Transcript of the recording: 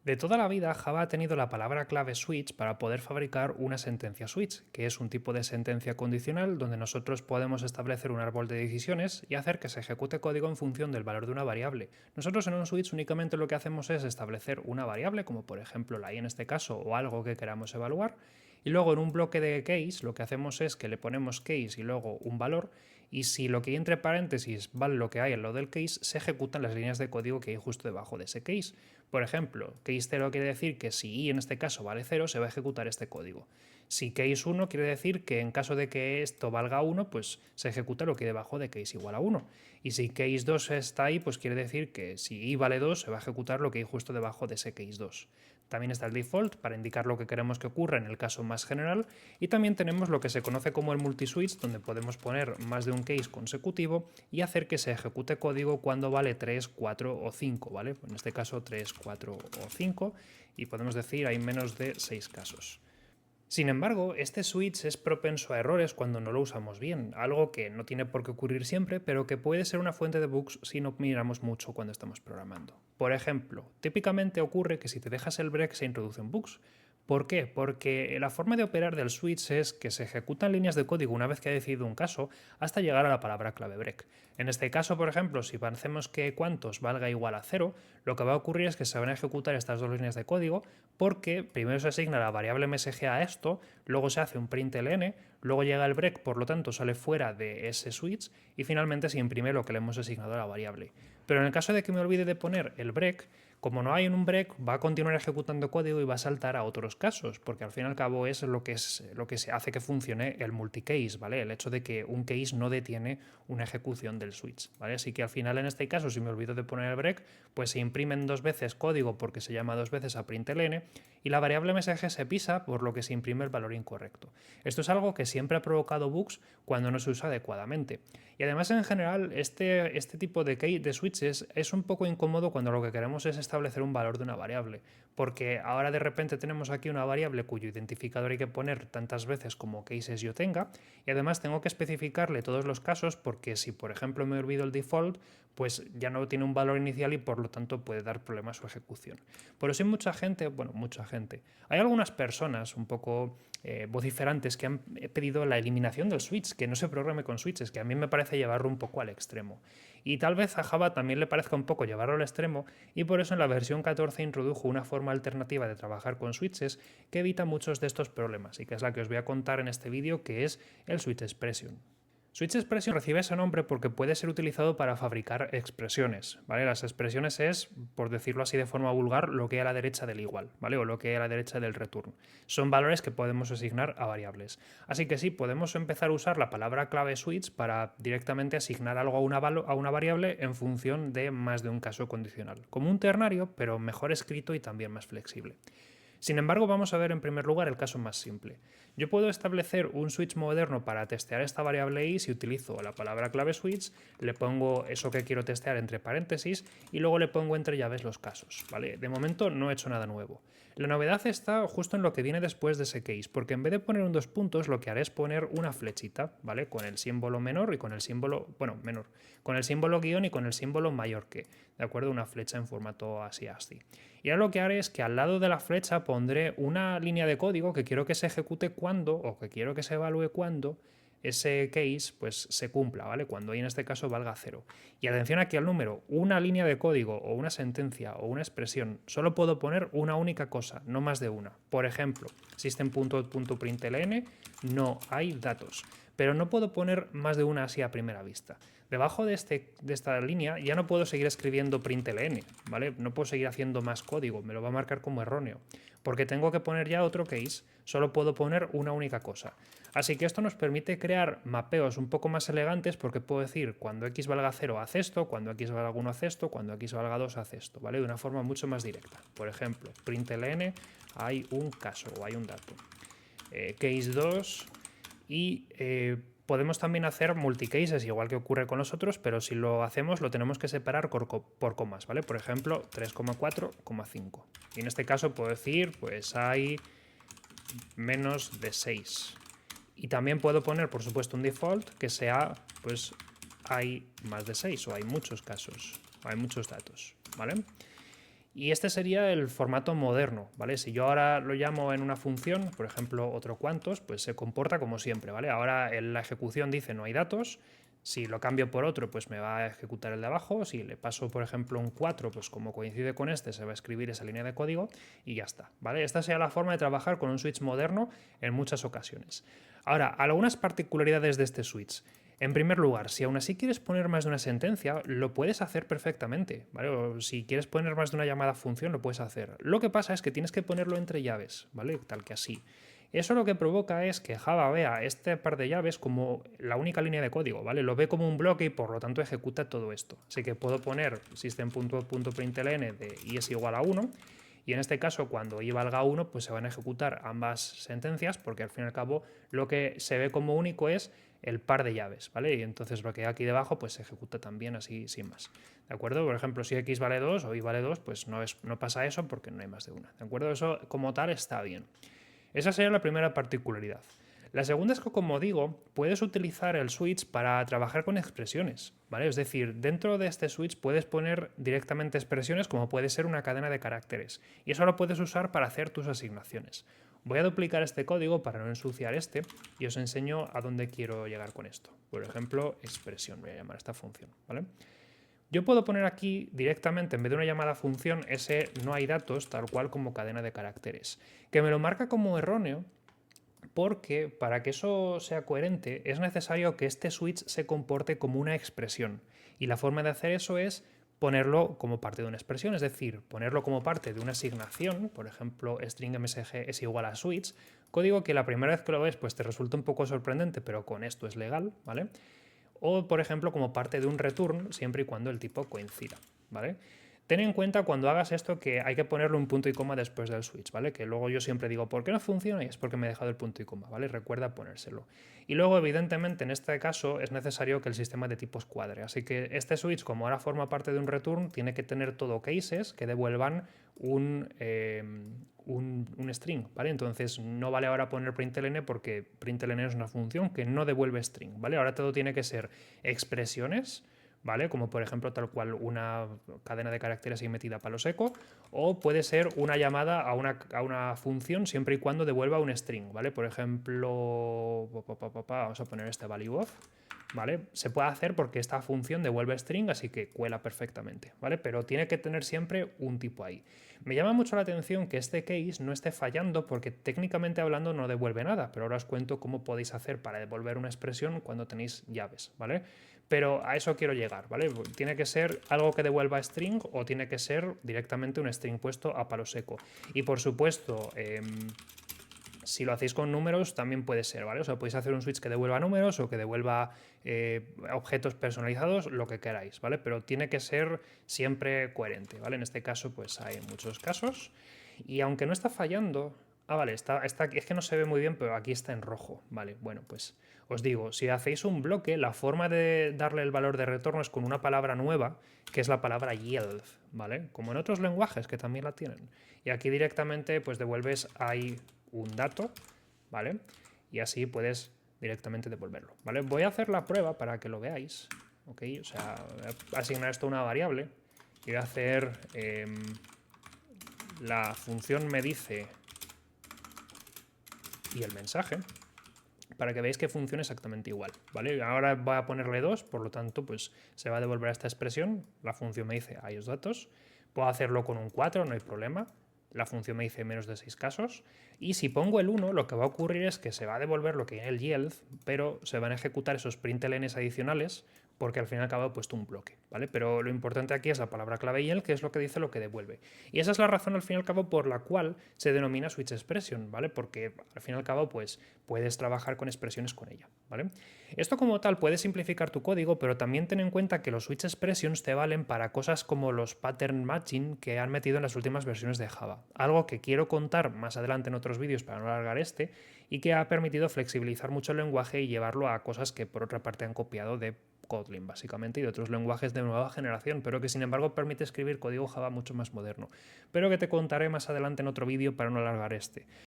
De toda la vida, Java ha tenido la palabra clave switch para poder fabricar una sentencia switch, que es un tipo de sentencia condicional donde nosotros podemos establecer un árbol de decisiones y hacer que se ejecute código en función del valor de una variable. Nosotros en un switch únicamente lo que hacemos es establecer una variable, como por ejemplo la i en este caso, o algo que queramos evaluar, y luego en un bloque de case lo que hacemos es que le ponemos case y luego un valor, y si lo que hay entre paréntesis vale lo que hay en lo del case, se ejecutan las líneas de código que hay justo debajo de ese case. Por ejemplo, case 0 quiere decir que si i en este caso vale 0, se va a ejecutar este código. Si case 1 quiere decir que en caso de que esto valga 1, pues se ejecuta lo que hay debajo de case igual a 1. Y si case 2 está ahí, pues quiere decir que si i vale 2, se va a ejecutar lo que hay justo debajo de ese case 2. También está el default para indicar lo que queremos que ocurra en el caso más general, y también tenemos lo que se conoce como el multiswitch, donde podemos poner más de un case consecutivo y hacer que se ejecute código cuando vale 3, 4 o 5, ¿vale? En este caso 3, 4 o 5, y podemos decir hay menos de 6 casos. Sin embargo, este switch es propenso a errores cuando no lo usamos bien, algo que no tiene por qué ocurrir siempre, pero que puede ser una fuente de bugs si no miramos mucho cuando estamos programando. Por ejemplo, típicamente ocurre que si te dejas el break se introducen bugs. ¿Por qué? Porque la forma de operar del switch es que se ejecutan líneas de código una vez que ha decidido un caso hasta llegar a la palabra clave break. En este caso, por ejemplo, si hacemos que cuantos valga igual a 0, lo que va a ocurrir es que se van a ejecutar estas dos líneas de código porque primero se asigna la variable msg a esto, luego se hace un println, luego llega el break, por lo tanto sale fuera de ese switch y finalmente se imprime lo que le hemos asignado a la variable. Pero en el caso de que me olvide de poner el break, como no hay un break, va a continuar ejecutando código y va a saltar a otros casos, porque al fin y al cabo es lo que se hace que funcione el multicase, ¿vale? El hecho de que un case no detiene una ejecución del switch, ¿vale? Así que al final en este caso, si me olvido de poner el break, pues se imprimen dos veces código porque se llama dos veces a println y la variable msg se pisa, por lo que se imprime el valor incorrecto. Esto es algo que siempre ha provocado bugs cuando no se usa adecuadamente. Y además en general este tipo de switches es un poco incómodo cuando lo que queremos es establecer un valor de una variable, porque ahora de repente tenemos aquí una variable cuyo identificador hay que poner tantas veces como cases yo tenga, y además tengo que especificarle todos los casos porque si por ejemplo me olvido el default, pues ya no tiene un valor inicial y por lo tanto puede dar problemas su ejecución. Por eso hay mucha gente, hay algunas personas un poco vociferantes que han pedido la eliminación del switch, que no se programe con switches, que a mí me parece llevarlo un poco al extremo. Y tal vez a Java también le parezca un poco llevarlo al extremo, y por eso en la versión 14 introdujo una forma alternativa de trabajar con switches que evita muchos de estos problemas, y que es la que os voy a contar en este vídeo, que es el Switch Expression. Switch Expression recibe ese nombre porque puede ser utilizado para fabricar expresiones, ¿vale? Las expresiones es, por decirlo así de forma vulgar, lo que hay a la derecha del igual, ¿vale? O lo que hay a la derecha del return. Son valores que podemos asignar a variables. Así que sí, podemos empezar a usar la palabra clave switch para directamente asignar algo a una variable en función de más de un caso condicional. Como un ternario, pero mejor escrito y también más flexible. Sin embargo, vamos a ver en primer lugar el caso más simple. Yo puedo establecer un switch moderno para testear esta variable i si utilizo la palabra clave switch, le pongo eso que quiero testear entre paréntesis y luego le pongo entre llaves los casos, ¿vale? De momento no he hecho nada nuevo. La novedad está justo en lo que viene después de ese case, porque en vez de poner un dos puntos, lo que haré es poner una flechita, ¿vale? Con el símbolo menor y con el símbolo, menor, con el símbolo guión y con el símbolo mayor que, ¿de acuerdo? Una flecha en formato así. Y ahora lo que haré es que al lado de la flecha pondré una línea de código que quiero que se ejecute cuando, o que quiero que se evalúe cuando, ese case pues se cumpla, ¿vale? Cuando y en este caso valga 0. Y atención aquí al número, una línea de código o una sentencia o una expresión, solo puedo poner una única cosa, no más de una. Por ejemplo, system.out.println no hay datos, pero no puedo poner más de una así a primera vista. Debajo de esta línea ya no puedo seguir escribiendo println, ¿vale? No puedo seguir haciendo más código, me lo va a marcar como erróneo, porque tengo que poner ya otro case, solo puedo poner una única cosa. Así que esto nos permite crear mapeos un poco más elegantes porque puedo decir cuando x valga 0 haz esto, cuando x valga 1 haz esto, cuando x valga 2 haz esto, ¿vale? De una forma mucho más directa. Por ejemplo, println hay un caso o hay un dato. Case 2 y podemos también hacer multicases, igual que ocurre con los otros, pero si lo hacemos lo tenemos que separar por comas, ¿vale? Por ejemplo, 3,4,5. Y en este caso puedo decir, pues hay menos de 6. Y también puedo poner, por supuesto, un default que sea, pues hay más de 6 o hay muchos casos, o hay muchos datos, ¿vale? Y este sería el formato moderno, ¿vale? Si yo ahora lo llamo en una función, por ejemplo, otro cuantos, pues se comporta como siempre, ¿vale? Ahora en la ejecución dice no hay datos. Si lo cambio por otro, pues me va a ejecutar el de abajo. Si le paso, por ejemplo, un 4, pues como coincide con este, se va a escribir esa línea de código y ya está, ¿vale? Esta sería la forma de trabajar con un switch moderno en muchas ocasiones. Ahora, algunas particularidades de este switch. En primer lugar, si aún así quieres poner más de una sentencia, lo puedes hacer perfectamente, ¿vale? O si quieres poner más de una llamada función, lo puedes hacer. Lo que pasa es que tienes que ponerlo entre llaves, ¿vale? Tal que así. Eso lo que provoca es que Java vea este par de llaves como la única línea de código, ¿vale? Lo ve como un bloque y por lo tanto ejecuta todo esto. Así que puedo poner system.println de i es igual a 1 y en este caso cuando i valga 1 pues se van a ejecutar ambas sentencias porque al fin y al cabo lo que se ve como único es el par de llaves, ¿vale? Y entonces lo que hay aquí debajo pues se ejecuta también así sin más, ¿de acuerdo? Por ejemplo, si x vale 2 o y vale 2 pues no pasa eso porque no hay más de una, ¿de acuerdo? Eso como tal está bien. Esa sería la primera particularidad. La segunda es que, como digo, puedes utilizar el switch para trabajar con expresiones, ¿vale? Es decir, dentro de este switch puedes poner directamente expresiones como puede ser una cadena de caracteres y eso lo puedes usar para hacer tus asignaciones. Voy a duplicar este código para no ensuciar este y os enseño a dónde quiero llegar con esto. Por ejemplo, expresión, voy a llamar a esta función, ¿vale? Yo puedo poner aquí directamente, en vez de una llamada función, ese no hay datos, tal cual como cadena de caracteres, que me lo marca como erróneo porque para que eso sea coherente es necesario que este switch se comporte como una expresión. Y la forma de hacer eso es ponerlo como parte de una expresión, es decir, ponerlo como parte de una asignación, por ejemplo, string msg es igual a switch, código que la primera vez que lo ves pues te resulta un poco sorprendente, pero con esto es legal, ¿vale? O, por ejemplo, como parte de un return, siempre y cuando el tipo coincida, ¿vale? Ten en cuenta cuando hagas esto que hay que ponerle un punto y coma después del switch, ¿vale? Que luego yo siempre digo, ¿por qué no funciona? Y es porque me he dejado el punto y coma, ¿vale? Recuerda ponérselo. Y luego, evidentemente, en este caso es necesario que el sistema de tipos cuadre. Así que este switch, como ahora forma parte de un return, tiene que tener todo cases que devuelvan un string, ¿vale? Entonces no vale ahora poner println porque println es una función que no devuelve string, ¿vale? Ahora todo tiene que ser expresiones, ¿vale? Como por ejemplo tal cual una cadena de caracteres ahí metida a palo seco, o puede ser una llamada a una función siempre y cuando devuelva un string, ¿vale? Por ejemplo, vamos a poner este value of, ¿vale? Se puede hacer porque esta función devuelve string, así que cuela perfectamente, ¿vale? Pero tiene que tener siempre un tipo ahí. Me llama mucho la atención que este case no esté fallando porque técnicamente hablando no devuelve nada, pero ahora os cuento cómo podéis hacer para devolver una expresión cuando tenéis llaves, ¿vale? Pero a eso quiero llegar, ¿vale? Tiene que ser algo que devuelva string o tiene que ser directamente un string puesto a palo seco. Y por supuesto, si lo hacéis con números también puede ser, ¿vale? O sea, podéis hacer un switch que devuelva números o que devuelva objetos personalizados, lo que queráis, ¿vale? Pero tiene que ser siempre coherente, ¿vale? En este caso, pues hay muchos casos. Y aunque no está fallando... Ah, vale, es que no se ve muy bien, pero aquí está en rojo. Vale, bueno, pues os digo, si hacéis un bloque, la forma de darle el valor de retorno es con una palabra nueva, que es la palabra yield, ¿vale? Como en otros lenguajes que también la tienen. Y aquí directamente pues devuelves ahí un dato, ¿vale? Y así puedes directamente devolverlo, ¿vale? Voy a hacer la prueba para que lo veáis, ¿ok? O sea, voy a asignar esto a una variable y voy a hacer... la función me dice y el mensaje para que veáis que funciona exactamente igual, ¿vale? Ahora voy a ponerle 2, por lo tanto, pues se va a devolver esta expresión, la función me dice hay los datos, puedo hacerlo con un 4, no hay problema, la función me dice menos de 6 casos, y si pongo el 1, lo que va a ocurrir es que se va a devolver lo que hay en el yield, pero se van a ejecutar esos printlns adicionales porque al fin y al cabo he puesto un bloque, ¿vale? Pero lo importante aquí es la palabra clave yield, que es lo que dice lo que devuelve. Y esa es la razón al fin y al cabo por la cual se denomina switch expression, ¿vale? Porque al fin y al cabo pues puedes trabajar con expresiones con ella, ¿vale? Esto como tal puede simplificar tu código, pero también ten en cuenta que los switch expressions te valen para cosas como los pattern matching que han metido en las últimas versiones de Java. Algo que quiero contar más adelante en otros vídeos para no alargar este y que ha permitido flexibilizar mucho el lenguaje y llevarlo a cosas que por otra parte han copiado de Kotlin básicamente y de otros lenguajes de nueva generación, pero que sin embargo permite escribir código Java mucho más moderno. Pero que te contaré más adelante en otro vídeo para no alargar este.